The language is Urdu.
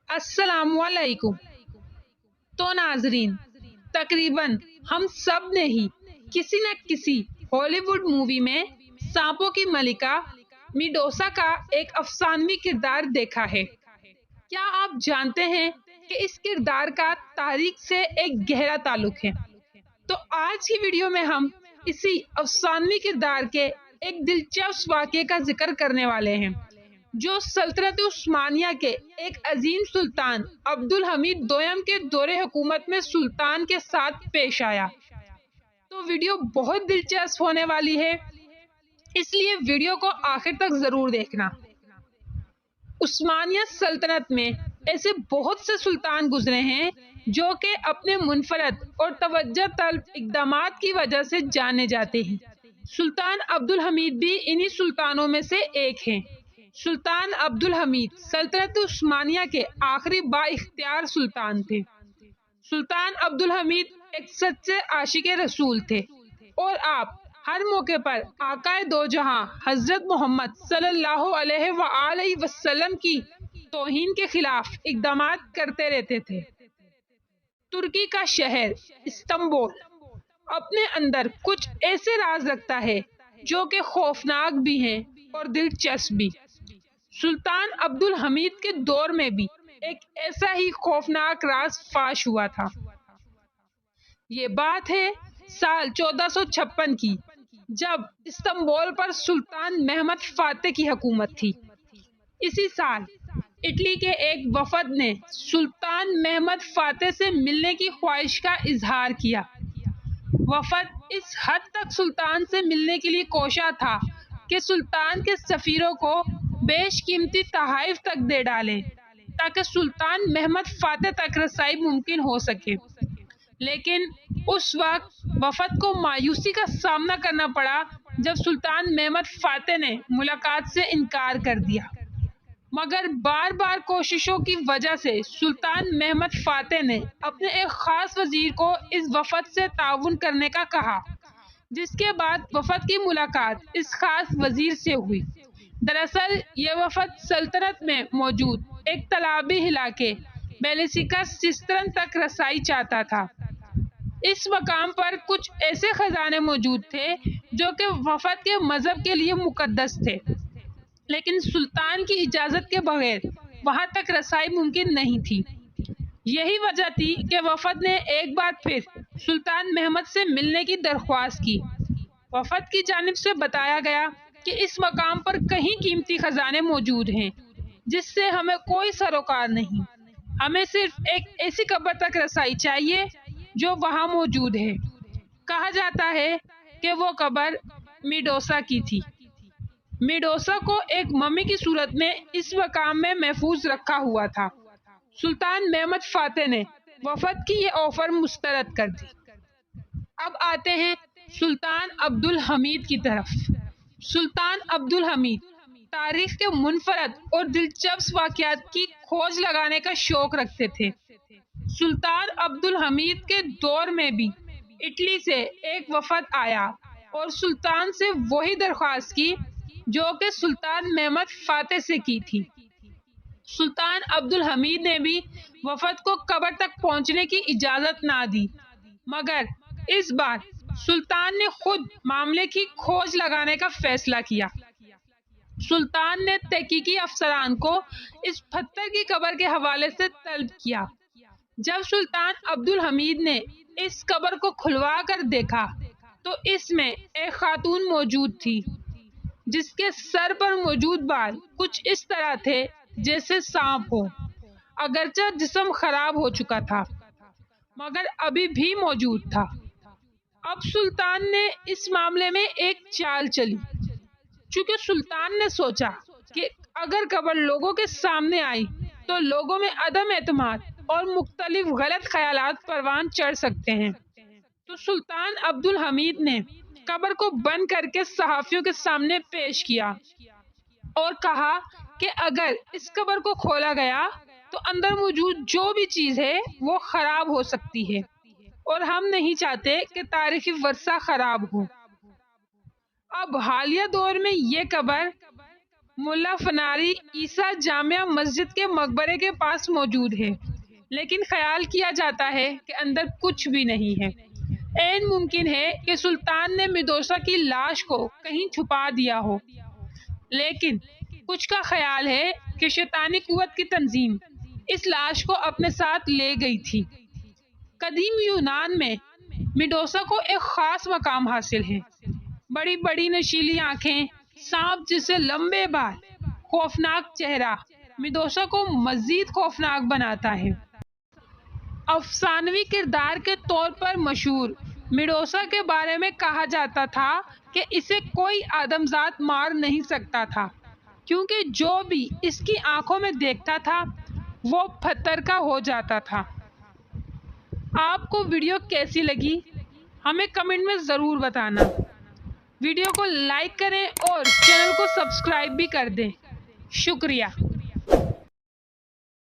السلام علیکم۔ تو ناظرین، تقریباً ہم سب نے ہی کسی نہ کسی ہالی ووڈ مووی میں سانپوں کی ملکہ میڈوسا کا ایک افسانوی کردار دیکھا ہے۔ کیا آپ جانتے ہیں کہ اس کردار کا تاریخ سے ایک گہرا تعلق ہے؟ تو آج کی ویڈیو میں ہم اسی افسانوی کردار کے ایک دلچسپ واقعے کا ذکر کرنے والے ہیں، جو سلطنت عثمانیہ کے ایک عظیم سلطان عبدالحمید دوئم کے دور حکومت میں سلطان کے ساتھ پیش آیا۔ تو ویڈیو بہت دلچسپ ہونے والی ہے، اس لیے ویڈیو کو آخر تک ضرور دیکھنا۔ عثمانیہ سلطنت میں ایسے بہت سے سلطان گزرے ہیں جو کہ اپنے منفرد اور توجہ طلب اقدامات کی وجہ سے جانے جاتے ہیں۔ سلطان عبدالحمید بھی انہی سلطانوں میں سے ایک ہیں۔ سلطان عبدالحمید سلطنت عثمانیہ کے آخری با اختیار سلطان تھے۔ سلطان عبدالحمید ایک سچے عاشق رسول تھے اور آپ ہر موقع پر آقائے دو جہاں حضرت محمد صلی اللہ علیہ وآلہ وسلم کی توہین کے خلاف اقدامات کرتے رہتے تھے۔ ترکی کا شہر استنبول اپنے اندر کچھ ایسے راز رکھتا ہے جو کہ خوفناک بھی ہیں اور دلچسپ بھی۔ سلطان عبدالحمید کے دور میں بھی ایک ایسا ہی خوفناک راز فاش ہوا تھا۔ یہ بات ہے سال 1456 کی، جب استنبول پر سلطان محمد فاتح کی حکومت تھی۔ اسی سال اٹلی کے ایک وفد نے سلطان محمد فاتح سے ملنے کی خواہش کا اظہار کیا۔ وفد اس حد تک سلطان سے ملنے کے لیے کوشاں تھا کہ سلطان کے سفیروں کو بیش قیمتی تحائف تک دے ڈالے تاکہ سلطان محمد فاتح تک رسائی ممکن ہو سکے، لیکن اس وقت وفد کو مایوسی کا سامنا کرنا پڑا جب سلطان محمد فاتح نے ملاقات سے انکار کر دیا۔ مگر بار بار کوششوں کی وجہ سے سلطان محمد فاتح نے اپنے ایک خاص وزیر کو اس وفد سے تعاون کرنے کا کہا، جس کے بعد وفد کی ملاقات اس خاص وزیر سے ہوئی۔ دراصل یہ وفد سلطنت میں موجود ایک تالابی علاقے بیلیسیکا سیسترن تک رسائی چاہتا تھا۔ اس مقام پر کچھ ایسے خزانے موجود تھے جو کہ وفد کے مذہب کے لیے مقدس تھے، لیکن سلطان کی اجازت کے بغیر وہاں تک رسائی ممکن نہیں تھی۔ یہی وجہ تھی کہ وفد نے ایک بار پھر سلطان محمد سے ملنے کی درخواست کی۔ وفد کی جانب سے بتایا گیا کہ اس مقام پر کہیں قیمتی خزانے موجود ہیں جس سے ہمیں کوئی سروکار نہیں، ہمیں صرف ایک ایسی قبر تک رسائی چاہیے جو وہاں موجود ہے۔ کہا جاتا ہے کہ وہ قبر میڈوسا کی تھی۔ میڈوسا کو ایک ممی کی صورت میں اس مقام میں محفوظ رکھا ہوا تھا۔ سلطان محمد فاتح نے وفد کی یہ آفر مسترد کر دی۔ اب آتے ہیں سلطان عبدالحمید کی طرف۔ سلطان عبدالحمید تاریخ کے منفرد اور دلچسپ واقعات کی کھوج لگانے کا شوق رکھتے تھے۔ سلطان عبدالحمید کے دور میں بھی اٹلی سے ایک وفد آیا اور سلطان سے وہی درخواست کی جو کہ سلطان محمد فاتح سے کی تھی۔ سلطان عبدالحمید نے بھی وفد کو قبر تک پہنچنے کی اجازت نہ دی، مگر اس بار سلطان نے خود معاملے کی کھوج لگانے کا فیصلہ کیا۔ سلطان نے تحقیقی افسران کو اس پتھر کی قبر کے حوالے سے طلب کیا۔ جب سلطان عبدالحمید نے اس قبر کو کھلوا کر دیکھا تو اس میں ایک خاتون موجود تھی جس کے سر پر موجود بال کچھ اس طرح تھے جیسے سانپ ہو۔ اگرچہ جسم خراب ہو چکا تھا مگر ابھی بھی موجود تھا۔ اب سلطان نے اس معاملے میں ایک چال چلی۔ چونکہ سلطان نے سوچا کہ اگر قبر لوگوں کے سامنے آئی تو لوگوں میں عدم اعتماد اور مختلف غلط خیالات پروان چڑھ سکتے ہیں، تو سلطان عبدالحمید نے قبر کو بند کر کے صحافیوں کے سامنے پیش کیا اور کہا کہ اگر اس قبر کو کھولا گیا تو اندر موجود جو بھی چیز ہے وہ خراب ہو سکتی ہے اور ہم نہیں چاہتے کہ تاریخی ورثہ خراب ہو۔ اب حالیہ دور میں یہ قبر ملا فناری عیسیٰ جامع مسجد کے مقبرے کے پاس موجود ہے، لیکن خیال کیا جاتا ہے کہ اندر کچھ بھی نہیں ہے۔ عین ممکن ہے کہ سلطان نے میڈوسا کی لاش کو کہیں چھپا دیا ہو، لیکن کچھ کا خیال ہے کہ شیطانی قوت کی تنظیم اس لاش کو اپنے ساتھ لے گئی تھی۔ قدیم یونان میں میڈوسا کو ایک خاص مقام حاصل ہے۔ بڑی بڑی نشیلی آنکھیں، سانپ جسے لمبے بال، خوفناک چہرہ میڈوسا کو مزید خوفناک بناتا ہے۔ افسانوی کردار کے طور پر مشہور میڈوسا کے بارے میں کہا جاتا تھا کہ اسے کوئی آدمزاد مار نہیں سکتا تھا، کیونکہ جو بھی اس کی آنکھوں میں دیکھتا تھا وہ پتھر کا ہو جاتا تھا۔ آپ کو ویڈیو کیسی لگی ہمیں کمنٹ میں ضرور بتانا۔ ویڈیو کو لائک کریں اور چینل کو سبسکرائب بھی کر دیں۔ شکریہ۔